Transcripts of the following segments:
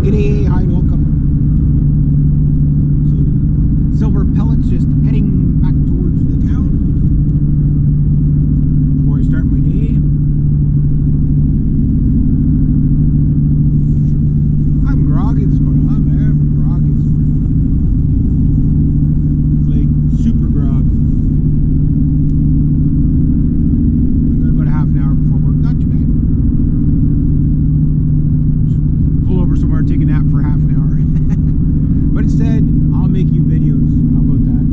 G'day, hi and welcome. So, Silver Pellets just heading back towards the town before I start my day. I'm groggy this morning. I'm groggy this morning. It's like super groggy. I got about a half an hour before work. Not too bad. Pull over somewhere, take a nap for half an hour. But instead, I'll make you videos. How about that?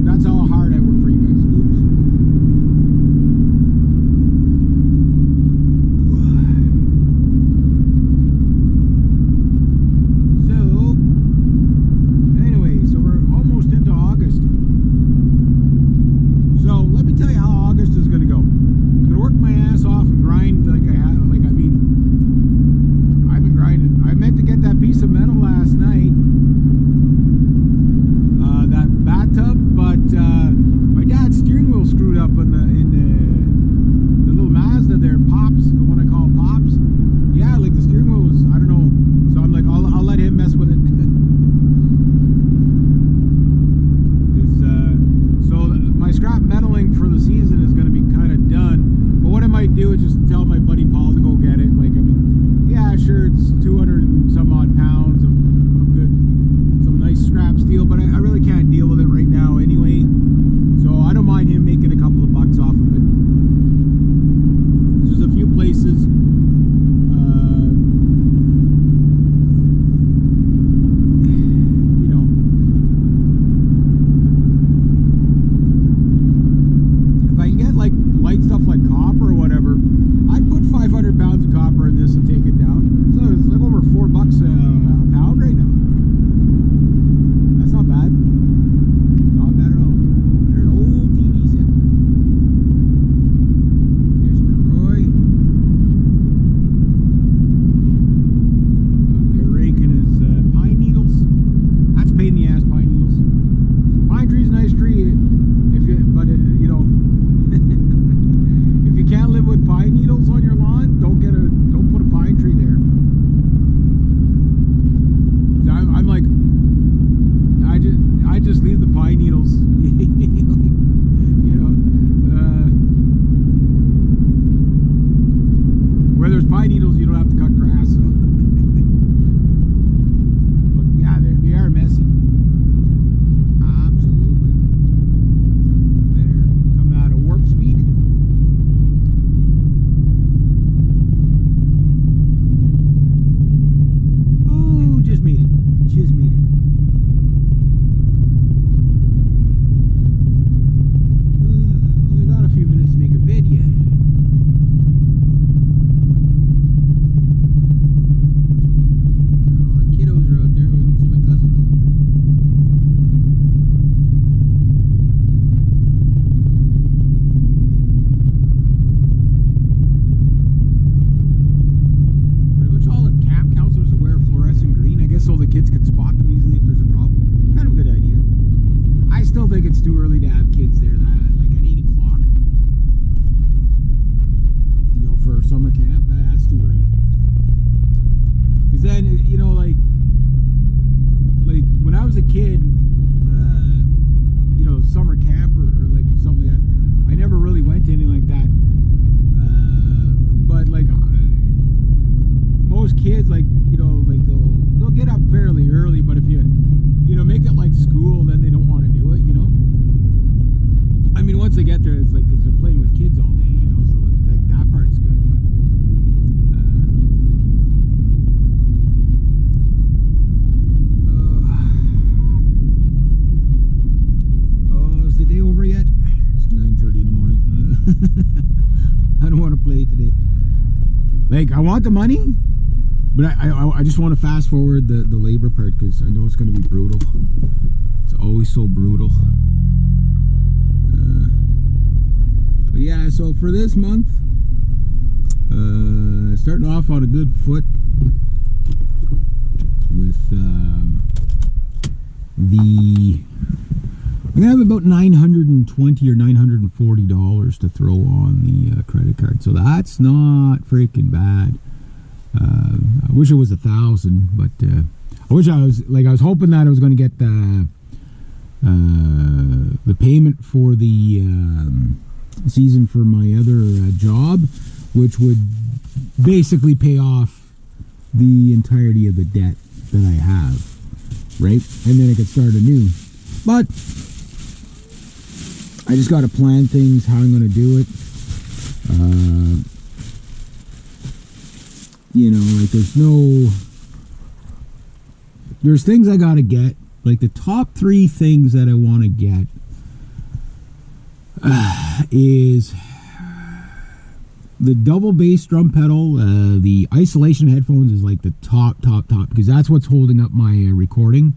That's how hard I work for you guys. Oops. So, anyway, so we're almost into August. So let me tell you how August is gonna go. I'm gonna work my ass off and grind like I have. I've been grinding. I meant to get that piece of metal last night, that bathtub, but my dad's steering wheel screwed up in the little Mazda there, Pops, the one I call Pops. Yeah, like the steering wheel was, I don't know. So I'm like, I'll let him mess with it. So my scrap metaling for the season is going to be kind of done. But what I might do is just tell my buddy Paul to go get it. Like, I mean, yeah, sure, it's 200 and some odd pounds of good, some nice scrap steel, but I really can't deal with it right now anyway. So I don't mind him making a couple of bucks off of it. There's a few places. Stuff like copper or whatever, I'd put 500 pounds of copper in this and take it down. So it's like over $4 a pound right now. That's not bad. Not bad at all. They're an old TV set. Mr. Roy. They're raking his pine needles. That's a pain in the ass, pine needles. Pine tree's a nice tree, you know. If you can't live with pine needles on your lawn, don't put a pine tree there. I'm like, I just leave the pine needles. You know, where there's pine needles, you don't have to cut grass. So. But yeah, they are messy. Absolutely. Better come out of warp speed. Just made it. I got a few minutes to make a video. Oh, the kiddos are out there. I don't see my cousins. Pretty much all the camp counselors wear fluorescent green. I guess so the kids can spot them easily if there's a problem. Kind of a good idea. I still think it's too early to have kids there like at 8 o'clock. You know, for summer camp, that's too early. Because then, you know, like when I was a kid, you know, summer camp or like something like that, I never really went to anything like that. But like most kids, like, you know, like they'll get up fairly early, but if you know, make it like school, then they don't want to do it, you know. I mean, once they get there, it's like, because they're playing with kids all day, you know, so like that part's good. But is the day over yet? It's 9:30 in the morning. I don't want to play today. Like, I want the money, but I just want to fast forward the labor part, because I know it's going to be brutal. It's always so brutal. But yeah, so for this month, starting off on a good foot with I'm gonna have about $920 or $940 to throw on the credit card, so that's not freaking bad. I wish it was 1,000, but I was hoping that I was going to get the payment for the season for my other job, which would basically pay off the entirety of the debt that I have, right? And then I could start anew. But I just got to plan things, how I'm going to do it. Like there's things I got to get. Like the top 3 things that I want to get is the double bass drum pedal. The isolation headphones is like the top, because that's what's holding up my recording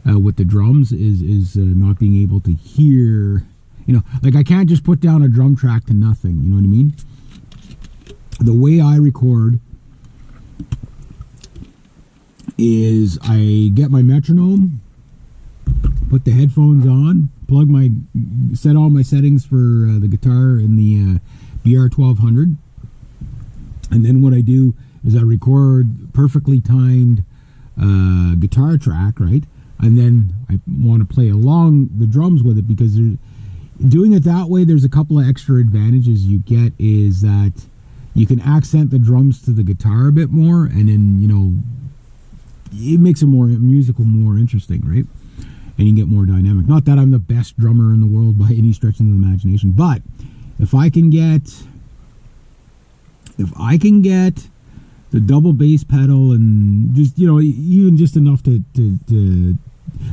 with the drums is not being able to hear. Like I can't just put down a drum track to nothing. You know what I mean? The way I record is I get my metronome, put the headphones on, set all my settings for the guitar in the BR1200, and then what I do is I record perfectly timed guitar track, right? And then I want to play along the drums with it, because doing it that way, there's a couple of extra advantages you get. Is that you can accent the drums to the guitar a bit more, and then it makes it more musical, more interesting, right? And you can get more dynamic. Not that I'm the best drummer in the world by any stretch of the imagination, but if I can get the double bass pedal and just even just enough to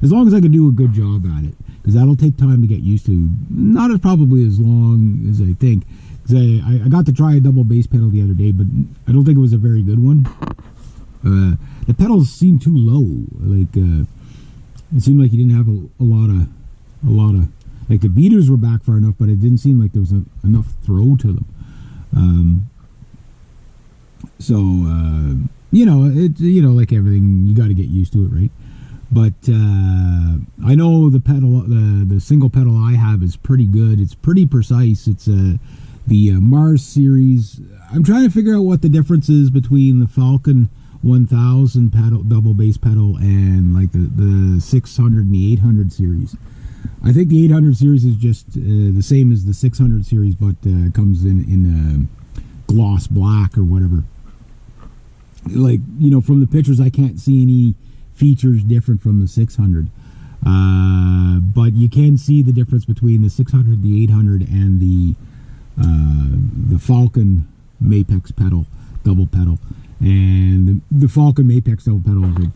as long as I can do a good job at it, because that'll take time to get used to. Not as probably as long as I think, because I got to try a double bass pedal the other day, but I don't think it was a very good one. The pedals seemed too low. Like it seemed like you didn't have a lot of like the beaters were back far enough, but it didn't seem like there was enough throw to them. Like everything, you got to get used to it, right? But I know the pedal, the single pedal I have is pretty good. It's pretty precise. It's the Mars series. I'm trying to figure out what the difference is between the Falcon 1000 pedal, double bass pedal, and like the 600 and the 800 series. I think the 800 series is just the same as the 600 series, but comes in gloss black or whatever. Like, from the pictures, I can't see any features different from the 600. But you can see the difference between the 600, the 800, and the Falcon Mapex pedal, double pedal. And the Falcon Mapex double pedal is like,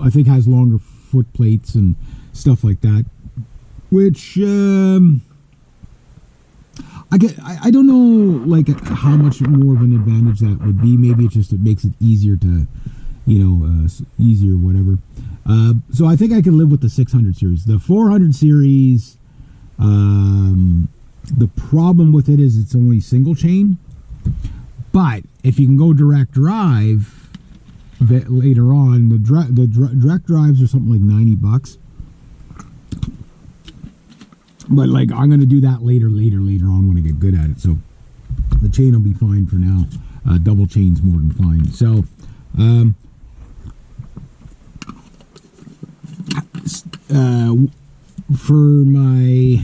I think has longer foot plates and stuff like that, which I don't know like how much more of an advantage that would be. Maybe it makes it easier to easier whatever. So I think I can live with the 600 series. The 400 series, the problem with it is it's only single chain. But if you can go direct drive later on, the direct drives are something like $90. But like I'm going to do that later on when I get good at it. So the chain will be fine for now. Double chain's more than fine. So for my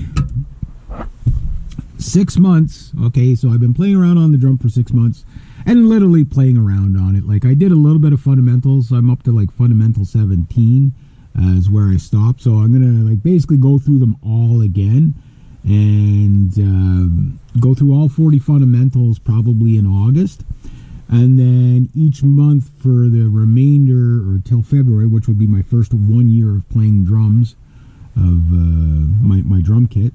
6 months, okay, so I've been playing around on the drum for 6 months, and literally playing around on it. Like I did a little bit of fundamentals. I'm up to like fundamental 17 is where I stopped. So I'm gonna like basically go through them all again, and go through all 40 fundamentals probably in August, and then each month for the remainder or till February, which would be my first 1 year of playing drums of my drum kit.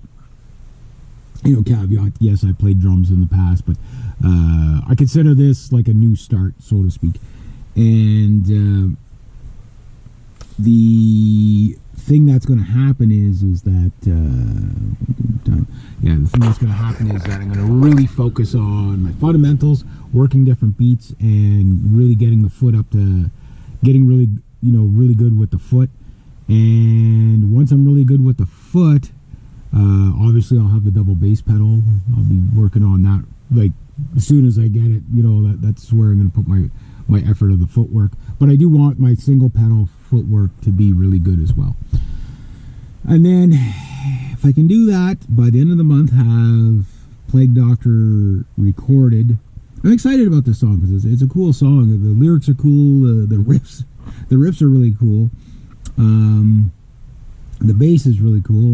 Caveat, yes, I played drums in the past, but I consider this like a new start, so to speak. And the thing that's going to happen is that the thing that's going to happen is that I'm going to really focus on my fundamentals, working different beats, and really getting the foot up to getting really really good with the foot. And once I'm really good with the foot, obviously I'll have the double bass pedal. I'll be working on that like as soon as I get it, you know, that's where I'm going to put my effort of the footwork. But I do want my single pedal footwork to be really good as well. And then if I can do that, by the end of the month have Plague Doctor recorded. I'm excited about this song because it's a cool song. The lyrics are cool. The riffs are really cool. The bass is really cool.